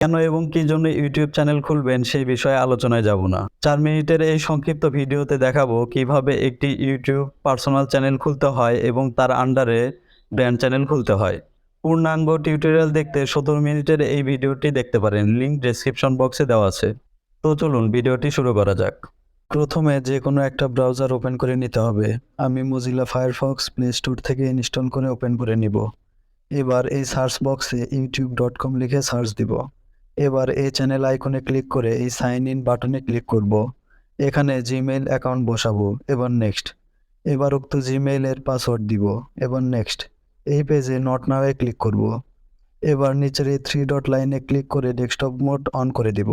কেন এবং কি জন্য ইউটিউব চ্যানেল খুলবেন সেই বিষয়ে আলোচনায় যাব না। 4 মিনিটের এই সংক্ষিপ্ত ভিডিওতে দেখাবো কিভাবে একটি ইউটিউব পার্সোনাল চ্যানেল খুলতে হয় এবং তার আন্ডারে ব্র্যান্ড চ্যানেল খুলতে হয়। পূর্ণাঙ্গ টিউটোরিয়াল দেখতে 17 মিনিটের এই ভিডিওটি দেখতে পারেন, লিংক ডেসক্রিপশন বক্সে দেওয়া আছে। তো চলুন ভিডিওটি শুরু করা যাক। প্রথমে যে কোনো একটা ব্রাউজার ওপেন করে নিতে হবে। আমি মোজিলা ফায়ারফক্স প্লে স্টোর থেকে ইনস্টল করে ওপেন করে নিব। এবার এই সার্চ বক্সে youtube.com লিখে সার্চ দিব। এবার এই চ্যানেল আইকনে ক্লিক করে এই সাইন ইন বাটনে ক্লিক করব। এখানে জিমেইল অ্যাকাউন্ট বসাবো। এবার নেক্সট। এবার উক্ত জিমেইলের পাসওয়ার্ড দিব। এবার নেক্সট। এই পেজে নট নাও এ ক্লিক করব। এবার নিচের এই 3 ডট লাইনে ক্লিক করে ডেস্কটপ মোড অন করে দিব।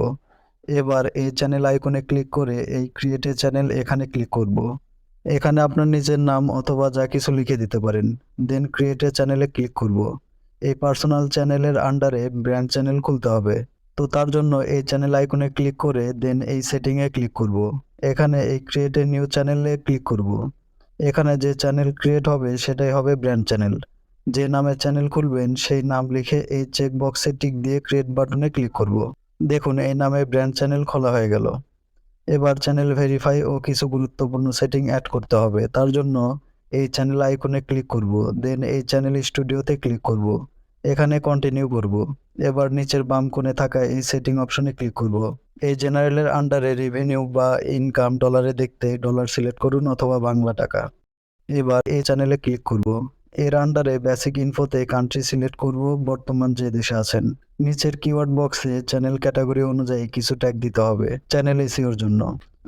এবার এই চ্যানেল আইকনে ক্লিক করে এই ক্রিয়েট এ চ্যানেল এখানে ক্লিক করব। এখানে আপনার নিজের নাম অথবা যা কিছু লিখে দিতে পারেন। দেন ক্রিয়েট এ চ্যানেলে ক্লিক করব। এই পার্সোনাল চ্যানেলের আন্ডারে ব্র্যান্ড চ্যানেল খুলতে হবে। তো তার জন্য এই চ্যানেল আইকনে ক্লিক করে দেন এই সেটিংয়ে ক্লিক করব। এখানে এই ক্রিয়েট এ নিউ চ্যানেলে ক্লিক করব। এখানে যে চ্যানেল ক্রিয়েট হবে সেটাই হবে ব্র্যান্ড চ্যানেল। যে নামে চ্যানেল খুলবেন সেই নাম লিখে এই চেক বক্সে টিক দিয়ে ক্রিয়েট বাটনে ক্লিক করব। দেখুন এই নামে ব্র্যান্ড চ্যানেল খোলা হয়ে গেল। এবার চ্যানেল ভেরিফাই ও কিছু গুরুত্বপূর্ণ সেটিং অ্যাড করতে হবে। তার জন্য এই চ্যানেল আইকনে ক্লিক করব। দেন এই চ্যানেল স্টুডিওতে ক্লিক করব। এখানে কন্টিনিউ করব। এবার নিচের বাম কোণে থাকা এই সেটিং অপশনে ক্লিক করব। এই জেনারেলের আন্ডারে রেভিনিউ বা ইনকাম ডলারে দেখতে ডলার সিলেক্ট করুন অথবা বাংলা টাকা। এবার এই চ্যানেলে ক্লিক করব। এর আন্ডারে বেসিক ইনফোতে কান্ট্রি সিলেক্ট করব, বর্তমান যে দেশে আছেন। নিচের কিওয়ার্ড বক্সে চ্যানেল ক্যাটাগরি অনুযায়ী কিছু ট্যাগ দিতে হবে চ্যানেল এসইওর জন্য।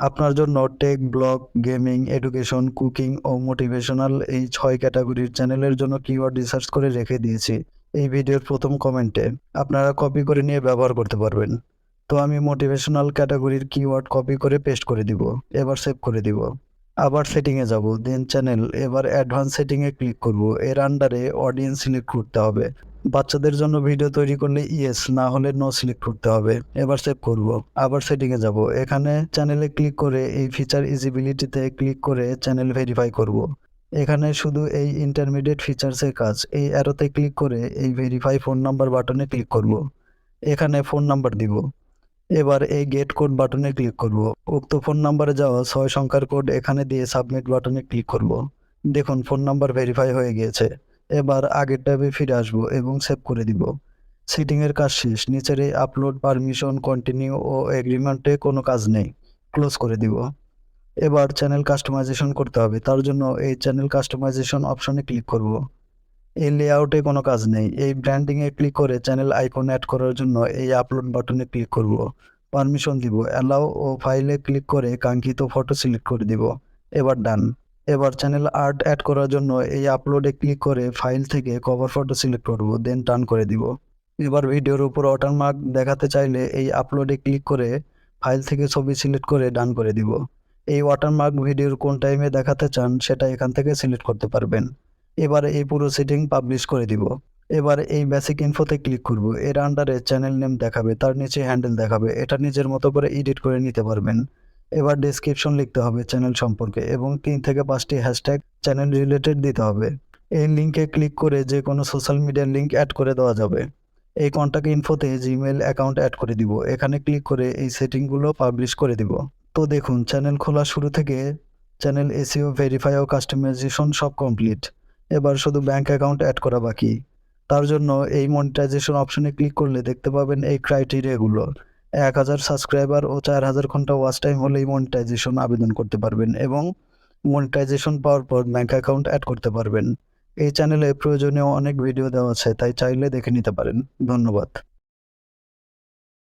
আপনার জন্য tech, blog, gaming, education, cooking ও মোটিভেশনাল এই 6 ক্যাটাগরির চ্যানেলের জন্য কিওয়ার্ড রিসার্চ করে রেখে দিয়েছি এই ভিডিওর প্রথম কমেন্টে। আপনারা কপি করে নিয়ে ব্যবহার করতে পারবেন। তো আমি মোটিভেশনাল ক্যাটাগরির কিওয়ার্ড কপি করে পেস্ট করে দিব। এবার সেভ করে দিব। আবার সেটিংয়ে যাব, দেন চ্যানেল। এবার অ্যাডভান্স সেটিংয়ে ক্লিক করব। এর আন্ডারে অডিয়েন্স সিলেক্ট করতে হবে। বাচ্চাদের জন্য ভিডিও তৈরি করলে ইয়েস, না হলে নো সিলেক্ট করতে হবে। এবার সেভ করব। আবার সেটিংয়ে যাব। এখানে চ্যানেলে ক্লিক করে এই ফিচার ইজিবিলিটিতে ক্লিক করে চ্যানেল ভেরিফাই করব। এখানে শুধু এই ইন্টারমিডিয়েট ফিচার্সের কাজ। এই অ্যারোতে ক্লিক করে এই ভেরিফাই ফোন নাম্বার বাটনে ক্লিক করব। এখানে ফোন নাম্বার দিব। এবার এই গেট কোড বাটনে ক্লিক করব। উক্ত ফোন নাম্বারে যাওয়া 6 সংখ্যার কোড এখানে দিয়ে সাবমিট বাটনে ক্লিক করব। দেখুন ফোন নাম্বার ভেরিফাই হয়ে গিয়েছে। এবার আগের ট্যাবে ফিরে আসব এবং সেভ করে দিব। সেটিংয়ের কাজ শেষ। নিচের এই আপলোড, পারমিশন, কন্টিনিউ ও এগ্রিমেন্টে কোনো কাজ নেই। ক্লোজ করে দিব। এবার চ্যানেল কাস্টমাইজেশন করতে হবে। তার জন্য এই চ্যানেল কাস্টমাইজেশন অপশনে ক্লিক করব। এই লেআউটে কোনো কাজ নেই। এই ব্র্যান্ডিংয়ে ক্লিক করে চ্যানেল আইকন অ্যাড করার জন্য এই আপলোড বাটনে ক্লিক করব। পারমিশন দিব। অ্যালাউ ও ফাইলে ক্লিক করে কাঙ্ক্ষিত ফটো সিলেক্ট করে দিব। এবার ডান। এবার চ্যানেল আর্ট অ্যাড করার জন্য এই আপলোডে ক্লিক করে ফাইল থেকে কভার ফটো সিলেক্ট করব, দেন টান করে দিব। এবার ভিডিওর উপর ওয়াটারমার্ক দেখাতে চাইলে এই আপলোডে ক্লিক করে ফাইল থেকে ছবি সিলেক্ট করে ডান করে দিব। এই ওয়াটারমার্ক ভিডিওর কোন টাইমে দেখাতে চান সেটা এখান থেকে সিলেক্ট করতে পারবেন। এবার এই পুরো সেটিং পাবলিশ করে দিব। এবার এই বেসিক ইনফোতে ক্লিক করব। এর আন্ডারে চ্যানেল নেম দেখাবে, তার নিচে হ্যান্ডেল দেখাবে। এটা নিজের মতো করে এডিট করে নিতে পারবেন। এবার ডেসক্রিপশন লিখতে হবে চ্যানেল সম্পর্কে এবং 3 থেকে 5টি হ্যাশট্যাগ চ্যানেল রিলেটেড দিতে হবে। এই লিঙ্কে ক্লিক করে যে কোনো সোশ্যাল মিডিয়ার লিঙ্ক অ্যাড করে দেওয়া যাবে। এই কন্ট্যাক্ট ইনফোতে জিমেইল অ্যাকাউন্ট অ্যাড করে দিব। এখানে ক্লিক করে এই সেটিংগুলো পাবলিশ করে দিব। তো দেখুন চ্যানেল খোলা শুরু থেকে চ্যানেল এসইও, ভেরিফাই ও কাস্টমাইজেশন সব কমপ্লিট। এবার শুধু ব্যাংক অ্যাকাউন্ট অ্যাড করা বাকি। তার জন্য এই মনিটাইজেশন অপশনে ক্লিক করলে দেখতে পাবেন এই ক্রাইটেরিয়াগুলো। 1000 সাবস্ক্রাইবার ও 4000 ঘন্টা ওয়াচ টাইম হলেই মনিটাইজেশন আবেদন করতে পারবেন এবং মনিটাইজেশন পাওয়ার পর ব্যাংক অ্যাকাউন্ট অ্যাড করতে পারবেন। এই চ্যানেলে প্রয়োজনীয় অনেক ভিডিও দেওয়া আছে, তাই চাইলে দেখে নিতে পারেন। ধন্যবাদ।